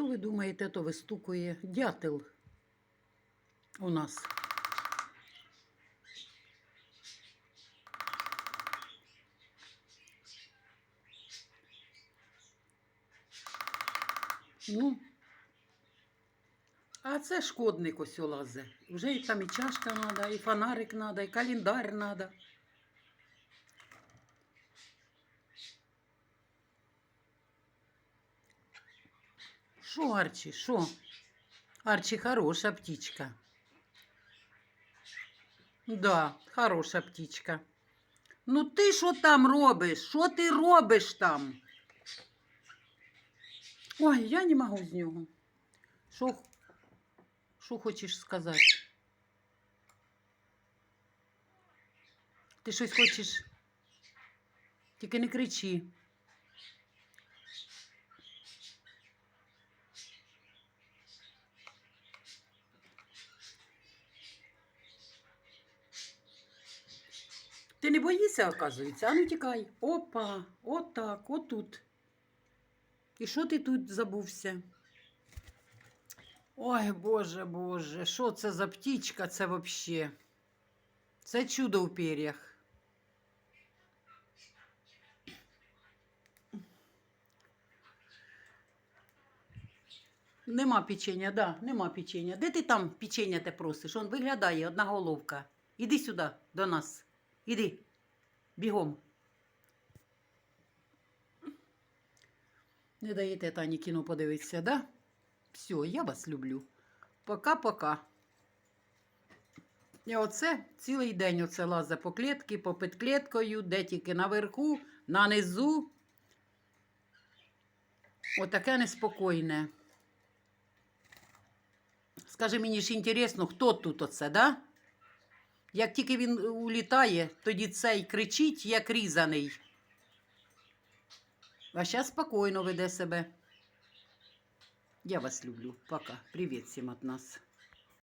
ви думаєте, то вистукує дятел у нас. Ну, а це шкодник ось лазе. Вже і там і чашка треба, і фонарик треба, і календар треба. Що, Арчі, що? Арчі, хороша птичка. Да, хороша птичка. Ну ти що там робиш? Що ти робиш там? Ой, я не можу з нього. Що хочеш сказати? Ти щось хочеш? Тільки не кричи. Ти не боїшся, оказується? А ну тікай. Опа, отак, отут. І що ти тут забувся? Ой, Боже, Боже, що це за птічка це взагалі? Це чудо в пер'ях. Нема печення, да, нема печення. Де ти там печення те просиш? Он виглядає, одна головка. Іди сюди, до нас. Іди, бігом. Не даєте Тані кіно подивитися, да? Все, я вас люблю. Пока-пока. І оце цілий день оце лазе по клітці, по підкліткою, де тільки наверху, нанизу. Отаке неспокійне. Скажи, мені ж інтересно, хто тут оце, да? Як тільки він улітає, тоді цей кричить, як різаний. А зараз спокійно веде себе. Я вас люблю. Пока. Привіт всім від нас.